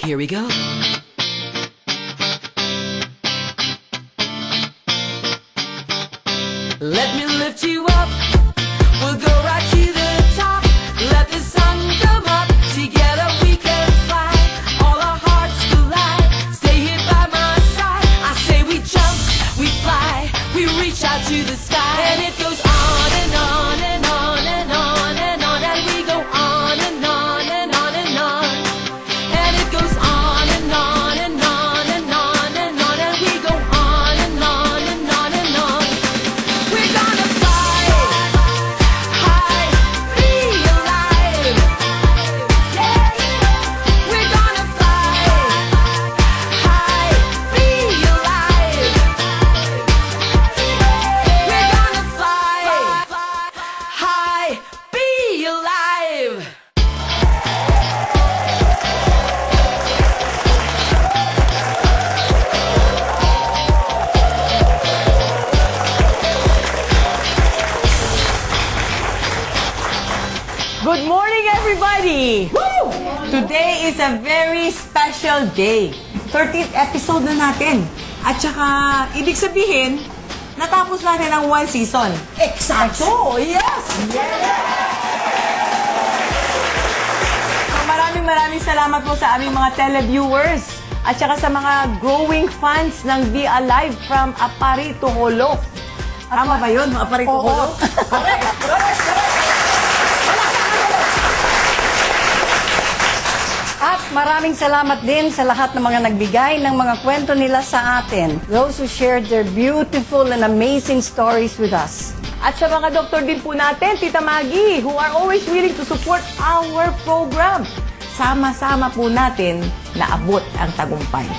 Here we go. Let me lift you up. We'll go right to the top. Let the sun come up. Together we can fly. All our hearts collide. Stay here by my side. I say we jump, we fly, we reach out to the sky. And it goes on and on and on and on and on. And we go on and on and on and on. And it goes on and on and on and on and on. And we go on and on and on and on. We're gonna fly high, be alive. Yeah. We're gonna fly high, be alive. We're gonna fly high, be alive. Good morning, everybody! Woo! Today is a very special day. 13th episode na natin. At saka, ibig sabihin, natapos natin ang one season. Exacto! Yes! So, maraming salamat po sa aming mga televiewers at saka sa mga growing fans ng Be Alive from Apari to Holo. Tama ba yun? Apari to Holo? At maraming salamat din sa lahat ng mga nagbigay ng mga kwento nila sa atin. Those who shared their beautiful and amazing stories with us. At sa mga doktor din po natin, Tita Maggie, who are always willing to support our program. Sama-sama po natin naabot ang tagumpay.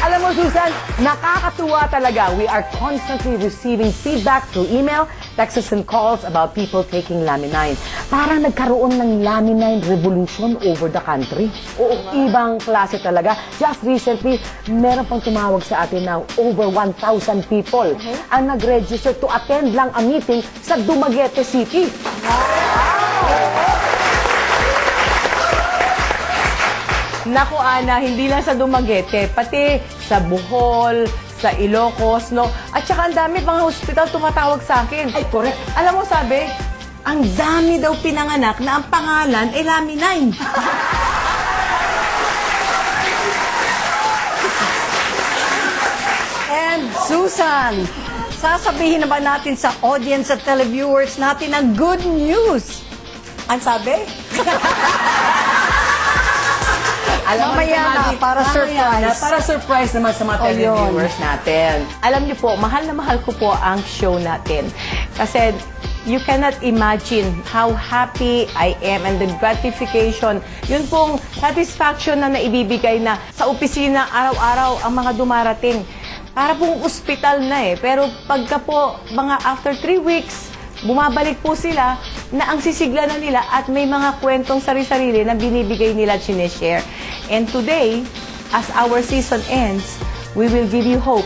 Alam mo, Susan, nakakatuwa talaga. We are constantly receiving feedback through email, texts and calls about people taking Laminine. Parang nagkaroon ng Laminine revolution over the country. Oo, ibang klase talaga. Just recently, meron pang tumawag sa atin now, over 1,000 people ang nag-register to attend lang a meeting sa Dumaguete City. Naku, Ana, hindi lang sa Dumaguete, pati sa Bohol, sa Ilocos, no? At saka ang dami mga hospital tumatawag sa akin. Ay, correct. Alam mo, sabi, ang dami daw pinanganak na ang pangalan ay Laminine. And Susan, sasabihin na ba natin sa audience at televiewers natin ang good news? Ang sabi? Mamaya na, para surprise. Para surprise naman sa mga televiewers natin. Alam niyo po, mahal na mahal ko po ang show natin. Kasi you cannot imagine how happy I am and the gratification. Yun pong satisfaction na naibibigay na sa opisina araw-araw ang mga dumarating. Para pong ospital na eh. Pero pagka po, mga after 3 weeks, bumabalik po sila na ang sisigla na nila at may mga kwentong sari-sarili na binibigay nila at sinishare. And today, as our season ends, we will give you hope.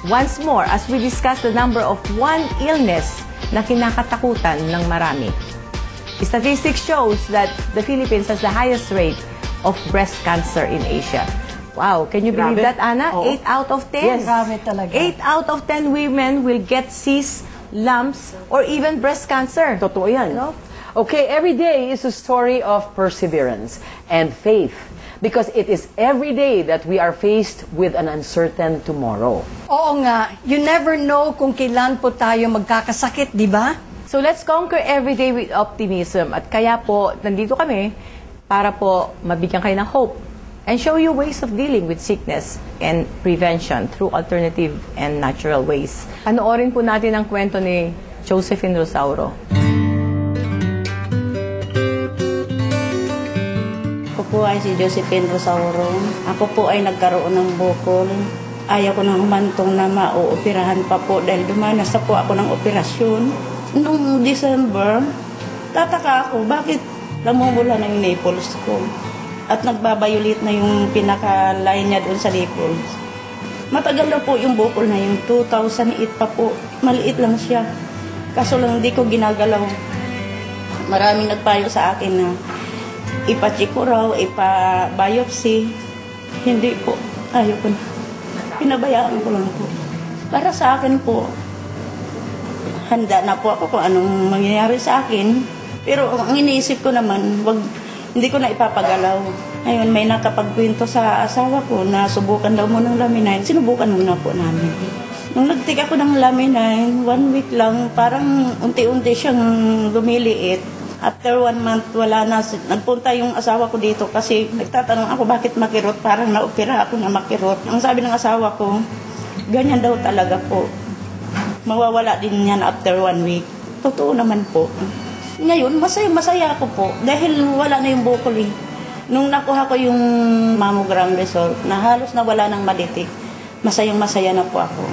Once more, as we discuss the number of one illness na kinakatakutan ng marami. Statistics shows that the Philippines has the highest rate of breast cancer in Asia. Wow, can you believe that, Ana? Oo. 8 out of 10. Yes. Grabe talaga. 8 out of 10 women will get cysts, lumps, or even breast cancer. Totoo yan. No? Okay, every day is a story of perseverance and faith because it is every day that we are faced with an uncertain tomorrow. Oo nga, you never know kung kailan po tayo magkakasakit, di ba? So let's conquer every day with optimism. At kaya po, nandito kami para po mabigyan kayo ng hope and show you ways of dealing with sickness and prevention through alternative and natural ways. Panoorin po natin ang kwento ni Josephine Rosauro. Ako po ay si Josephine Rosauro. Ako po ay nagkaroon ng bukol. Ayaw ko nang humantong na mauoperahan pa po dahil dumanas na po ako ng operasyon. Noong December, tataka ako bakit namumula na yung nipples ko. At nagbabayulit na yung pinaka-line niya doon sa nipples. Matagal na po yung bukol na yung 2008 pa po. Maliit lang siya. Kaso lang hindi ko ginagalaw. Maraming nagpayo sa akin na ipa-check ko raw, ipa-biopsy. Hindi po. Ayoko na. Pinabayaan ko lang po. Para sa akin po, handa na po ako kung anong mangyayari sa akin. Pero ang iniisip ko naman, hindi ko na ipapagalaw. Ngayon, may nakapagkwento sa asawa ko na subukan daw mo ng Laminine. Sinubukan muna po namin. Nung nag-take ako ng Laminine, 1 week lang, parang unti-unti siyang lumiliit. After 1 month, wala na. Nagpunta yung asawa ko dito kasi nagtatanong ako bakit makirot. Parang naopera ako na makirot. Ang sabi ng asawa ko, ganyan daw talaga po. Mawawala din yan after 1 week. Totoo naman po. Ngayon, masaya ako po dahil wala na yung bukol eh. Nung nakuha ko yung mammogram result, na halos nawala ng malitik, masayang-masaya na po ako.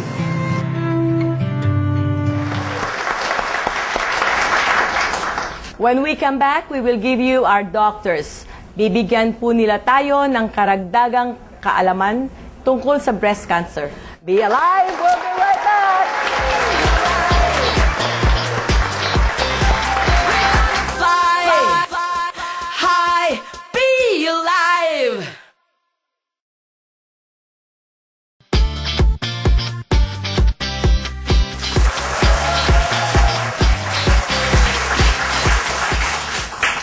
When we come back, we will give you our doctors. Bibigyan po nila tayo ng karagdagang kaalaman tungkol sa breast cancer. Be alive! We'll be right back! High, be alive.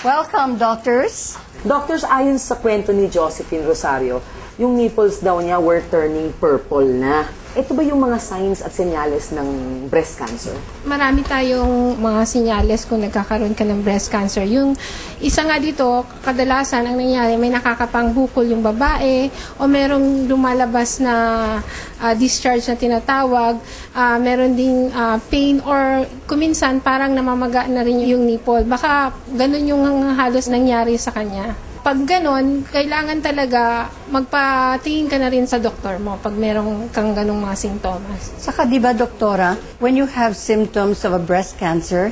Welcome, doctors. Doctors, ayon sa kwento ni Josephine Rosario, yung nipples daw niya were turning purple na. Ito ba yung mga signs at senyales ng breast cancer? Marami tayong mga senyales kung nagkakaroon ka ng breast cancer. Yung isa nga dito, kadalasan ang nangyayari, may nakakapangbukol yung babae o merong lumalabas na discharge na tinatawag, meron ding pain or kuminsan parang namamaga na rin yung nipple. Baka ganun yung halos nangyari sa kanya. Pag ganon, kailangan talaga magpatingin ka na rin sa doktor mo pag merong kang ganong mga sintomas. Saka di ba, doktora, when you have symptoms of a breast cancer,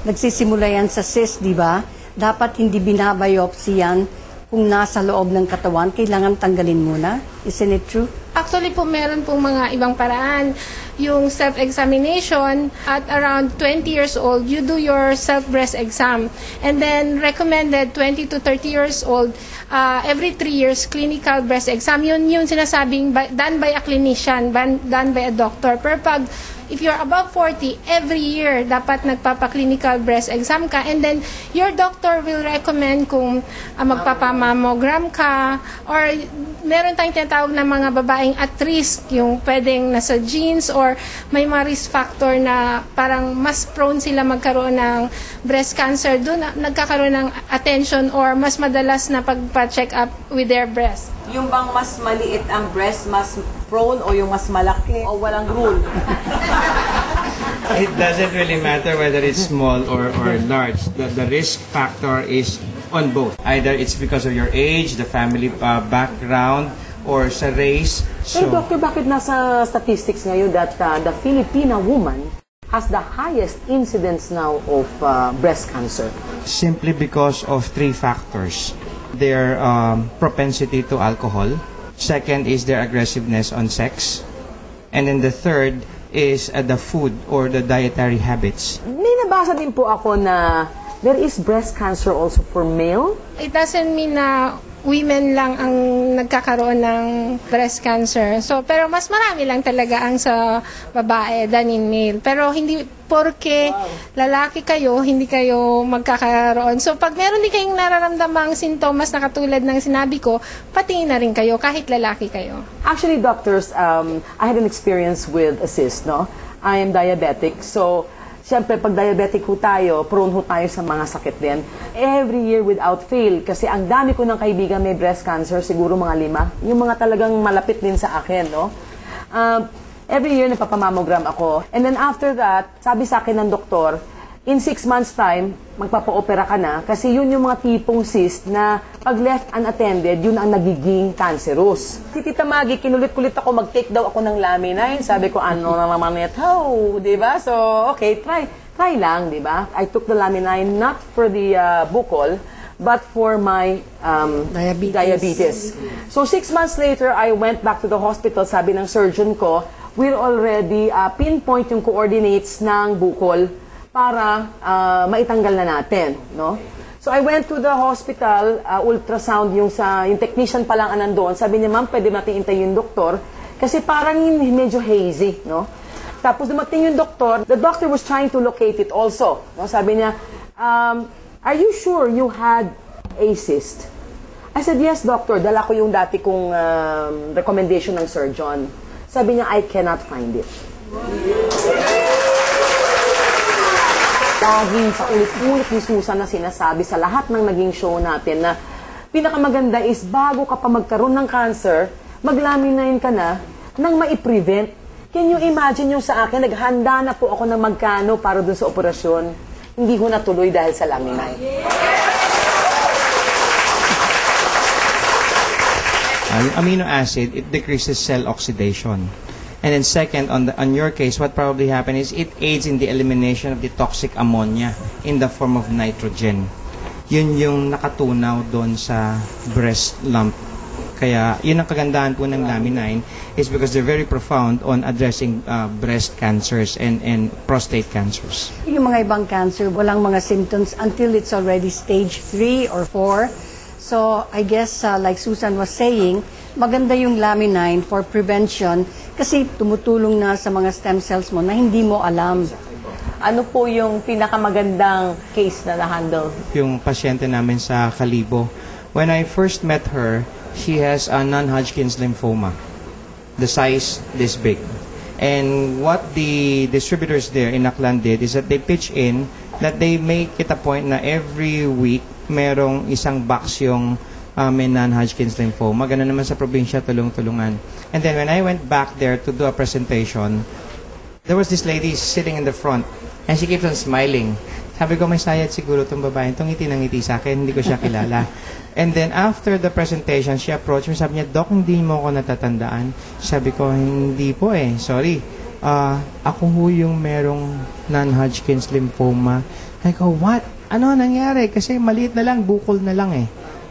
nagsisimula yan sa cyst, di ba? Dapat hindi binabiopsy yan kung nasa loob ng katawan, kailangan tanggalin muna. Isn't it true? Actually po, meron pong mga ibang paraan. Yung self-examination, at around 20 years old, you do your self-breast exam. And then, recommended 20 to 30 years old, every 3 years, clinical breast exam. Yun yung sinasabing done by a clinician, done by a doctor. Pero pag if you're above 40, every year dapat nagpapa-clinical breast exam ka, and then your doctor will recommend kung magpapa-mammogram ka, or meron tayong tinatawag na mga babaeng at risk, yung pwedeng nasa genes or may mga risk factor na parang mas prone sila magkaroon ng breast cancer, doon nagkakaroon ng attention or mas madalas na pagpa-check up with their breast. Yung bang mas maliit ang breast, mas prone, o yung mas malaki, o walang rule? It doesn't really matter whether it's small or large. The risk factor is on both. Either it's because of your age, the family background, or sa race. Pero doctor, bakit nasa statistics ngayon that the Filipina woman has the highest incidence now of breast cancer? Simply because of 3 factors. Their propensity to alcohol. Second is their aggressiveness on sex. And then the third is the food or the dietary habits. May nabasa din po ako na there is breast cancer also for male. It doesn't mean na women lang ang nagkakaroon ng breast cancer. So, pero mas marami lang talaga ang sa babae than in male. Pero hindi porke lalaki kayo, hindi kayo magkakaroon. So, pag meron din kayong nararamdamang sintomas na katulad ng sinabi ko, patingin na rin kayo kahit lalaki kayo. Actually, doctors, I had an experience with a cyst, no? I am diabetic, so siyempre, pag diabetic ho tayo, prone ho tayo sa mga sakit din. Every year without fail, kasi ang dami ko ng kaibigan may breast cancer, siguro mga 5. Yung mga talagang malapit din sa akin, no? Every year nagpapamammogram ako. And then after that, sabi sa akin ng doktor, in 6 months time, magpapa-opera ka na, kasi yun yung mga tipong cyst na pag left unattended, yun ang nagiging cancerous. Si Tita Maggie, kinulit-kulit ako, mag-take daw ako ng Laminine. Sabi ko, ano na naman ito, di ba? So, okay, try lang, di ba? I took the Laminine not for the bukol, but for my diabetes. So, 6 months later, I went back to the hospital. Sabi ng surgeon ko, we're already pinpoint yung coordinates ng bukol para maitanggal na natin, no? So I went to the hospital, ultrasound, yung technician pa lang nandoon. Sabi niya, ma'am, pwede natin hintayin yung doktor kasi parang medyo hazy, no? Tapos dumating yung doktor, the doctor was trying to locate it also. No? Sabi niya, are you sure you had a cyst? I said, yes, doctor. Dala ko yung dati kong recommendation ng surgeon. Sabi niya, I cannot find it. Laging sa ulit-ulit ni Susan na sinasabi sa lahat ng naging show natin na pinakamaganda is bago ka pa magkaroon ng cancer, maglaminain ka na nang mai-prevent. Can you imagine yung sa akin, naghanda na po ako ng magkano para dun sa operasyon. Hindi ko natuloy dahil sa laminay. Amino acid, it decreases cell oxidation. And then second, on your case, what probably happened is it aids in the elimination of the toxic ammonia in the form of nitrogen. Yun yung nakatunaw doon sa breast lump. Kaya yun ang kagandahan po ng Laminin is because they're very profound on addressing breast cancers and prostate cancers. Yung mga ibang cancer, walang mga symptoms until it's already stage 3 or 4. So, I guess, like Susan was saying, maganda yung Laminin for prevention kasi tumutulong na sa mga stem cells mo na hindi mo alam. Ano po yung pinakamagandang case na na-handle? Yung pasyente namin sa Kalibo, when I first met her, she has a non-Hodgkin's lymphoma, the size this big. And what the distributors there in Aklan did is that they pitch in that they make it a point na every week merong isang box yung may non-Hodgkin's lymphoma. Ganun naman sa probinsya, tulong-tulungan. And then when I went back there to do a presentation, there was this lady sitting in the front and she keeps on smiling. Sabi ko, may sayad siguro itong babae. Itong ngiti ng ngiti sa akin, hindi ko siya kilala. And then after the presentation, she approached me. Sabi niya, Doc, hindi mo ako natatandaan. Sabi ko, hindi po eh. Sorry. Ako ho yung merong non-Hodgkin's lymphoma. I go, what? Ano nangyari? Kasi maliit na lang, bukol na lang eh.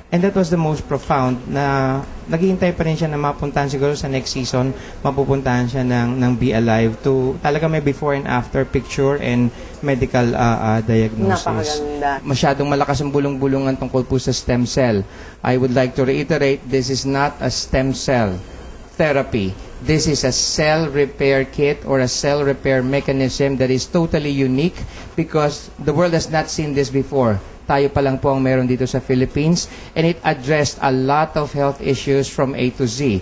And that was the most profound na naghihintay pa rin siya na mapuntahan siguro sa next season, mapupuntahan siya ng Be Alive to talaga may before and after picture and medical diagnosis. Napakaganda. Masyadong malakas ang bulong-bulungan tungkol po sa stem cell. I would like to reiterate, this is not a stem cell therapy. This is a cell repair kit or a cell repair mechanism that is totally unique because the world has not seen this before. Tayo pa lang po ang meron dito sa Philippines and it addressed a lot of health issues from A to Z.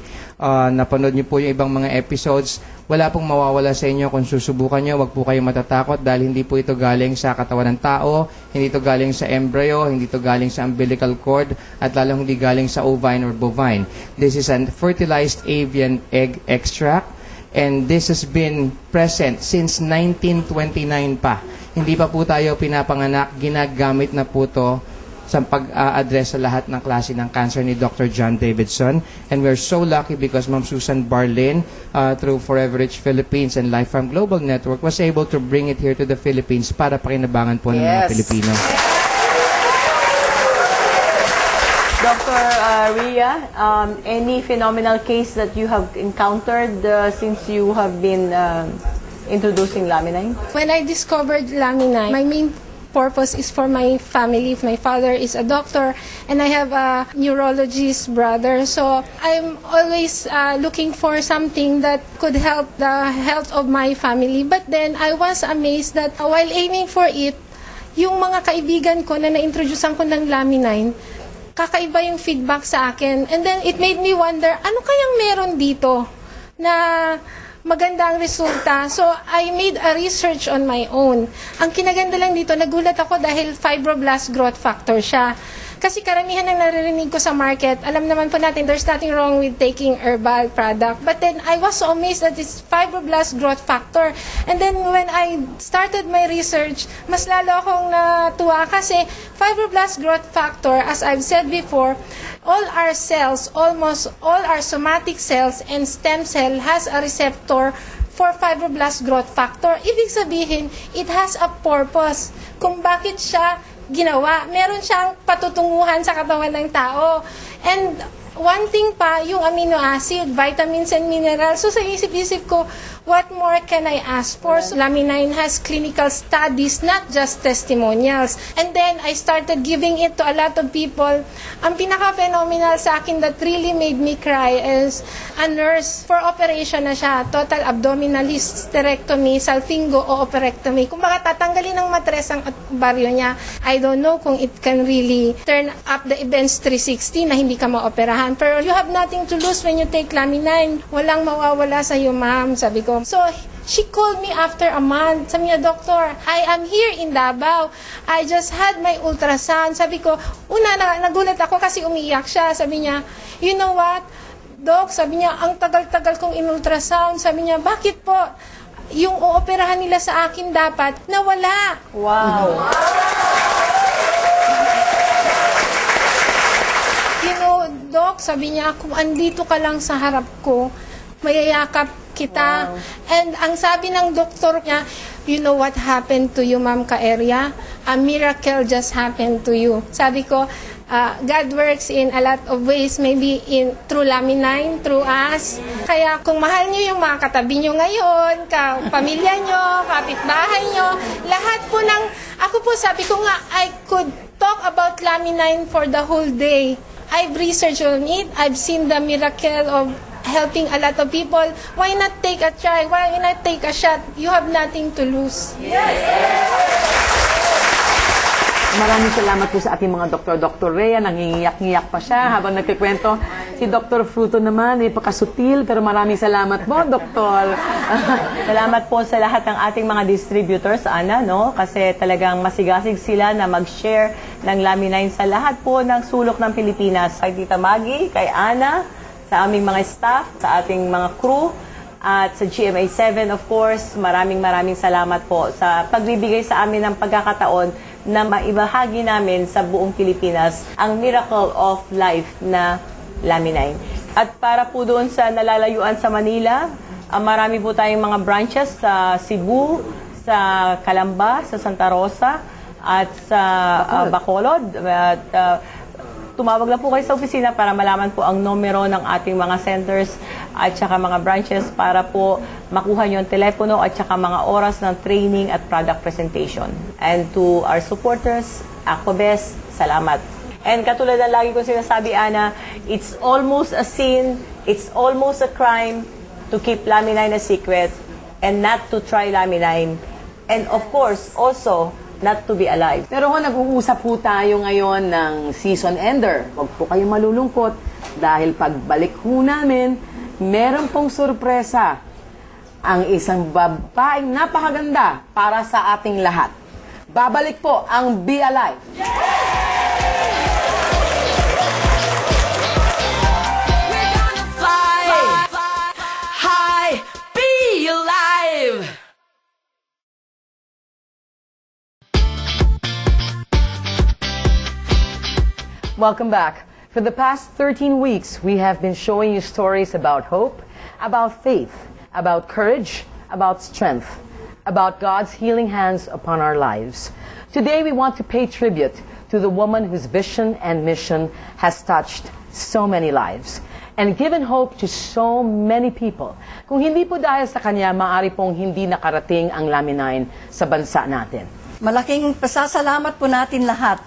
Napanood niyo po yung ibang mga episodes. Wala pong mawawala sa inyo kung susubukan niyo. Huwag po kayong matatakot dahil hindi po ito galing sa katawan ng tao, hindi ito galing sa embryo, hindi ito galing sa umbilical cord, at lalong hindi galing sa ovine or bovine. This is a fertilized avian egg extract and this has been present since 1929 pa. Hindi pa po tayo pinapanganak, ginagamit na po ito sa pag-address sa lahat ng klase ng cancer ni Dr. John Davidson. And we're so lucky because Ma'am Susan Barlin, through Forever Rich Philippines and Life Farm Global Network, was able to bring it here to the Philippines para pakinabangan po ng mga Pilipino. Dr. Ria, any phenomenal case that you have encountered since you have been introducing Laminin? When I discovered Laminin, my main purpose is for my family. My father is a doctor and I have a neurologist brother. So I'm always looking for something that could help the health of my family. But then I was amazed that while aiming for it, yung mga kaibigan ko na na-introducean ko ng Laminin, kakaiba yung feedback sa akin. And then it made me wonder, ano kayang meron dito na maganda ang resulta. So, I made a research on my own. Ang kinaganda lang dito, nagulat ako dahil fibroblast growth factor siya. Kasi karamihan ng naririnig ko sa market, alam naman po natin, there's nothing wrong with taking herbal product. But then, I was so amazed that it's fibroblast growth factor. And then, when I started my research, mas lalo akong natuwa kasi fibroblast growth factor, as I've said before, all our cells, almost all our somatic cells and stem cell has a receptor for fibroblast growth factor. Ibig sabihin, it has a purpose kung bakit siya ginawa. Meron siyang patutunguhan sa katawan ng tao. And one thing pa, yung amino acid, vitamins and minerals. So sa isip-isip ko, what more can I ask for? So, Lamine has clinical studies, not just testimonials. And then, I started giving it to a lot of people. Ang pinaka-phenomenal sa akin that really made me cry is a nurse for operation na siya. Total abdominal hysterectomy, salpingo o operectomy. Kung baka tatanggalin ng matres ang baryo niya, I don't know kung it can really turn up the events 360 na hindi ka maoperahan. Pero you have nothing to lose when you take Lamine. Walang mawawala sa iyo, ma'am, sabi ko. So, she called me after a month. Sabi niya, Doctor, I am here in Davao. I just had my ultrasound. Sabi ko, nagulat ako kasi umiiyak siya. Sabi niya, you know what, Doc, sabi niya, ang tagal-tagal kong in-ultrasound. Sabi niya, bakit po? Yung ooperahan nila sa akin dapat nawala. Wow. You know, Doc, sabi niya, kung andito ka lang sa harap ko, mayayakap kita. Wow. And ang sabi ng doktor niya, you know what happened to you, Ma'am Kaeria? A miracle just happened to you. Sabi ko, God works in a lot of ways, maybe through Lamine, through us. Kaya kung mahal niyo yung mga katabi niyo ngayon, pamilya niyo, kapitbahay niyo, lahat po ng, ako po sabi ko nga, I could talk about Lamine for the whole day. I've researched on it. I've seen the miracle of helping a lot of people. Why not take a try? Why not take a shot? You have nothing to lose. Maraming salamat po sa ating mga doktor. Dr. Rhea, nangingiyak-ngiyak pa siya habang nagkikwento. Si Dr. Fruto naman, napakasutil, pero maraming salamat po, Doktor. Salamat po sa lahat ng ating mga distributors, Ana, no? Kasi talagang masigasig sila na mag-share ng Lamine sa lahat po ng sulok ng Pilipinas. Kay Tita Maggie, kay Ana, sa aming mga staff, sa ating mga crew, at sa GMA7, of course, maraming salamat po sa pagbibigay sa amin ng pagkakataon na maibahagi namin sa buong Pilipinas ang miracle of life na Lamine. At para po doon sa nalalayuan sa Manila, marami po tayong mga branches sa Cebu, sa Calamba, sa Santa Rosa, at sa Bacolod. At tumawag lang po kayo sa opisina para malaman po ang numero ng ating mga centers at saka mga branches para po makuha nyo ang telepono at saka mga oras ng training at product presentation. And to our supporters, Aquabest, salamat. And katulad na lagi kong sinasabi, Ana, it's almost a sin, it's almost a crime to keep Lamine a secret and not to try Lamine. And of course, also, not to be alive. Pero kung nag-uusap po tayo ngayon ng season ender, huwag po kayong malulungkot dahil pagbalik ho namin, meron pong sorpresa ang isang babaeng napakaganda para sa ating lahat. Babalik po ang Be Alive. We're gonna fly high, be alive. Welcome back. For the past 13 weeks, we have been showing you stories about hope, about faith, about courage, about strength, about God's healing hands upon our lives. Today, we want to pay tribute to the woman whose vision and mission has touched so many lives and given hope to so many people. Kung hindi po dahil sa kanya, maaari pong hindi nakarating ang Lamine sa bansa natin. Malaking pasasalamat po natin lahat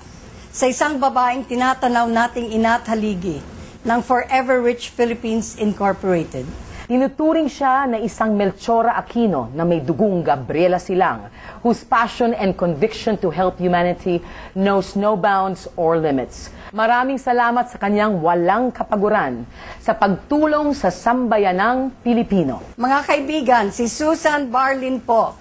sa isang babaeng tinatanaw nating ina at haligi ng Forever Rich Philippines Incorporated. Tinuturing siya na isang Melchora Aquino na may dugong Gabriela Silang, whose passion and conviction to help humanity knows no bounds or limits. Maraming salamat sa kanyang walang kapaguran sa pagtulong sa sambayanang Pilipino. Mga kaibigan, si Susan Barlin po.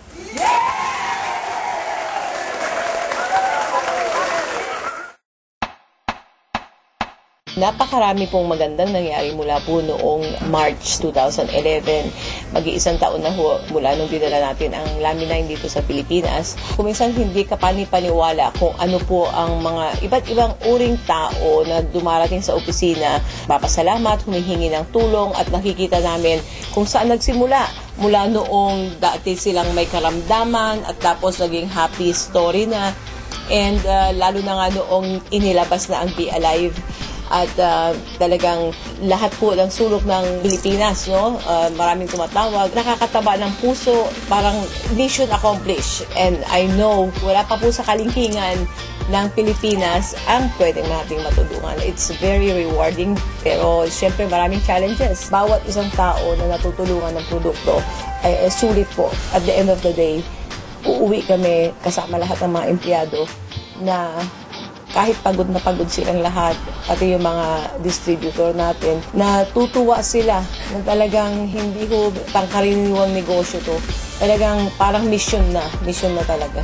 Napakarami pong magandang nangyari mula po noong March 2011. Mag-iisang taon na mula nung dinala natin ang Lamine dito sa Pilipinas. Kuminsan hindi ka panipaniwala kung ano po ang mga iba't ibang uring tao na dumarating sa opisina. Papasalamat, humihingi ng tulong at nakikita namin kung saan nagsimula. Mula noong dati silang may karamdaman at tapos naging happy story na. And lalo na nga noong inilabas na ang Be Alive. At talagang lahat po ng sulok ng Pilipinas, no? Maraming tumatawag. Nakakataba ng puso, parang mission accomplished. And I know, wala pa po sa kalingkingan ng Pilipinas ang pwedeng nating matulungan. It's very rewarding, pero syempre maraming challenges. Bawat isang tao na natutulungan ng produkto ay sulit po. At the end of the day, uuwi kami kasama lahat ng mga empleyado na kahit pagod na pagod silang lahat, pati yung mga distributor natin, natutuwa sila na talagang hindi ho pangkaraniwang negosyo to. Talagang parang mission na talaga.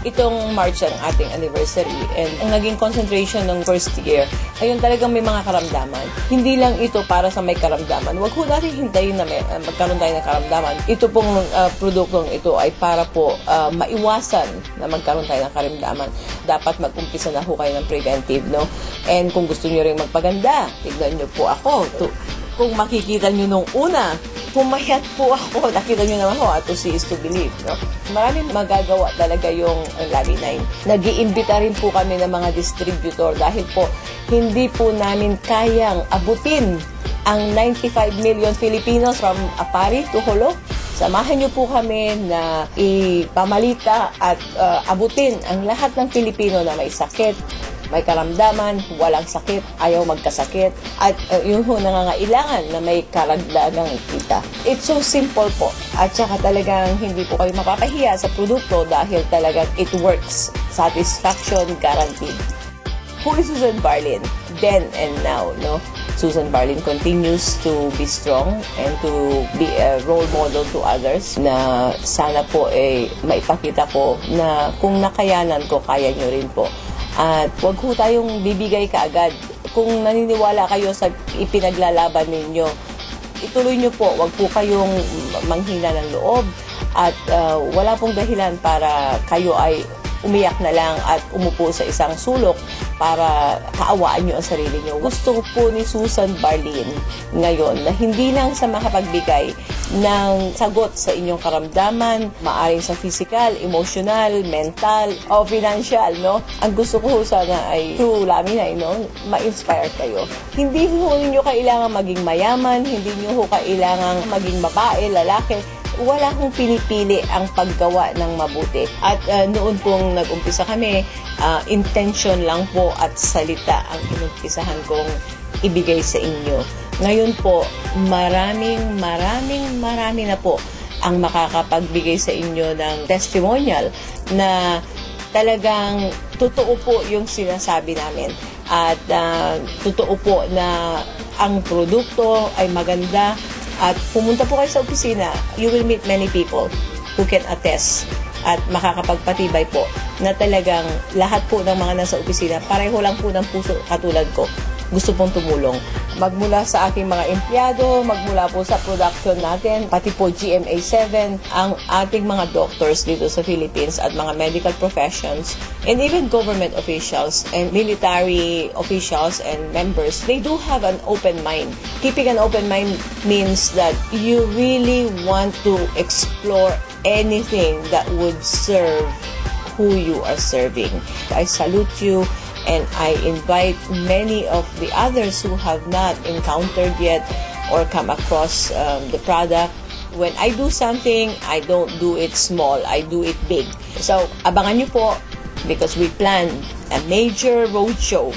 Itong March ang ating anniversary and ang naging concentration ng first year, ayun talagang may mga karamdaman. Hindi lang ito para sa may karamdaman. Huwag ho natin hintayin na magkaroon tayo ng karamdaman. Ito pong produktong ito ay para po maiwasan na magkaroon tayo ng karamdaman. Dapat mag-umpisa na ho kayo ng preventive, no? And kung gusto nyo rin magpaganda, tignan nyo po ako. Kung makikita nyo nung una, pumayat po ako. Nakita nyo naman ho, to see is to believe. No? Maraming magagawa talaga yung Laminine. Nag-iimbita rin po kami ng mga distributor dahil po hindi po namin kayang abutin ang 95 million Filipinos from Apari to Holo. Samahan nyo po kami na ipamalita at abutin ang lahat ng Pilipino na may sakit, may karamdaman, walang sakit, ayaw magkasakit, at yung nangangailangan na may karagdagang kita. It's so simple po. At saka talagang hindi po kayo mapapahiya sa produkto dahil talagang it works. Satisfaction guaranteed. Who is Susan Barlin? Then and now, no? Susan Barlin continues to be strong and to be a role model to others na sana po maipakita ko na kung nakayanan ko, kaya nyo rin po. At huwag ho tayong bibigay kaagad. Kung naniniwala kayo sa ipinaglalaban ninyo, ituloy nyo po. Huwag po kayong manghina ng loob. At wala pong dahilan para kayo ay umiyak na lang at umupo sa isang sulok para kaawaan nyo ang sarili nyo. Gusto po ni Susan Barlin ngayon na hindi lang sa makapagbigay ng sagot sa inyong karamdaman, maaring sa physical, emotional, mental, o financial, no? Ang gusto ko sana ay through Laminine, no? Ma-inspire kayo. Hindi ho ninyo kailangan maging mayaman, hindi nyo ho kailangan maging babae, lalaki. Wala kong pinipili ang paggawa ng mabuti. At noon pong nag-umpisa kami, intention lang po at salita ang inumpisahan kong ibigay sa inyo. Ngayon po, marami na po ang makakapagbigay sa inyo ng testimonial na talagang totoo po yung sinasabi namin. At totoo po na ang produkto ay maganda. At pumunta po kayo sa opisina, you will meet many people who can attest at makakapagpatibay po na talagang lahat po ng mga nasa opisina, pareho lang po ng puso katulad ko. Gusto pong tumulong. Magmula sa aking mga empleyado, magmula po sa production natin, pati po GMA7, ang ating mga doctors dito sa Philippines at mga medical professions, and even government officials and military officials and members, they do have an open mind. Keeping an open mind means that you really want to explore anything that would serve who you are serving. I salute you. And I invite many of the others who have not encountered yet or come across the product. When I do something, I don't do it small. I do it big. So, abangan nyo po because we plan a major roadshow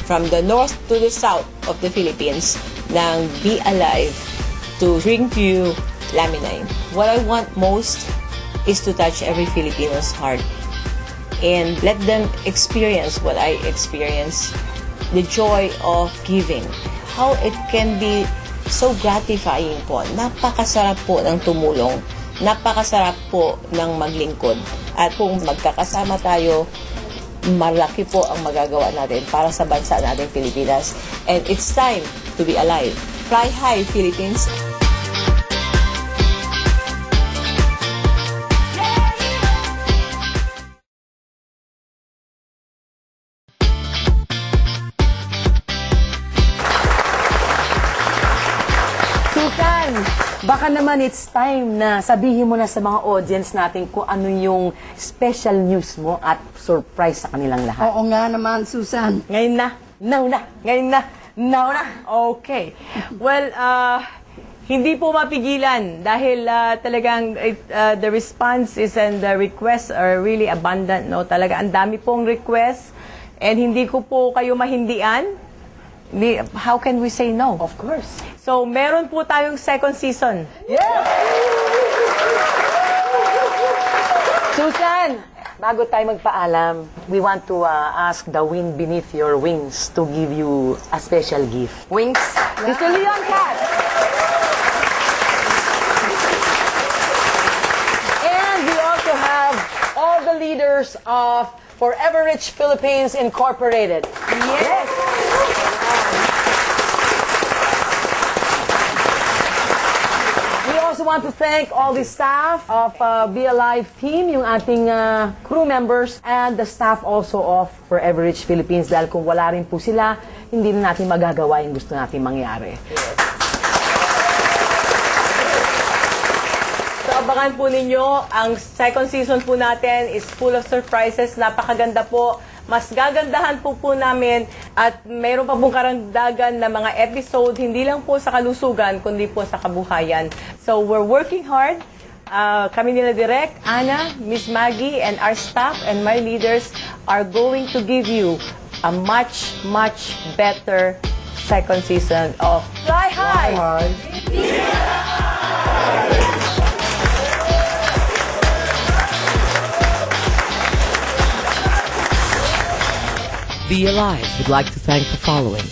from the north to the south of the Philippines ng Be Alive to bring to you Laminine. What I want most is to touch every Filipino's heart and let them experience what I experience, the joy of giving. How it can be so gratifying po. Napakasarap po ng tumulong. Napakasarap po ng maglingkod. At kung magkakasama tayo, malaki po ang magagawa natin para sa bansa natin Pilipinas. And it's time to be alive. Fly high, Philippines! Baka naman it's time na sabihin mo na sa mga audience natin kung ano yung special news mo at surprise sa kanilang lahat. Oo nga naman, Susan. Ngayon na. Now na. Ngayon na. Now na. Okay. Well, hindi po mapigilan dahil talagang the response is and the requests are really abundant, no? Talaga ang dami pong requests and hindi ko po kayo mahindian. How can we say no? Of course. So, meron po tayong second season. Yes! Susan, bago tayo magpaalam, we want to ask the wind beneath your wings to give you a special gift. Wings. Mr. Leon Cat. And we also have all the leaders of Forever Rich Philippines Incorporated. Yes. We also want to thank all the staff of Be Alive team, yung ating crew members, and the staff also of Forever Rich Philippines. Dahil kung wala rin po sila, hindi na natin magagawa yung gusto natin mangyari. So, abangan po ninyo. Ang second season po natin is full of surprises. Napakaganda po. Mas gagandahan po namin at mayroon pa pong karagdagan na mga episode, hindi lang po sa kalusugan, kundi po sa kabuhayan. So, we're working hard. Kami nila Direk, Ana, Miss Maggie, and our staff and my leaders are going to give you a much, much better second season of Fly High! Be Alive would like to thank the following: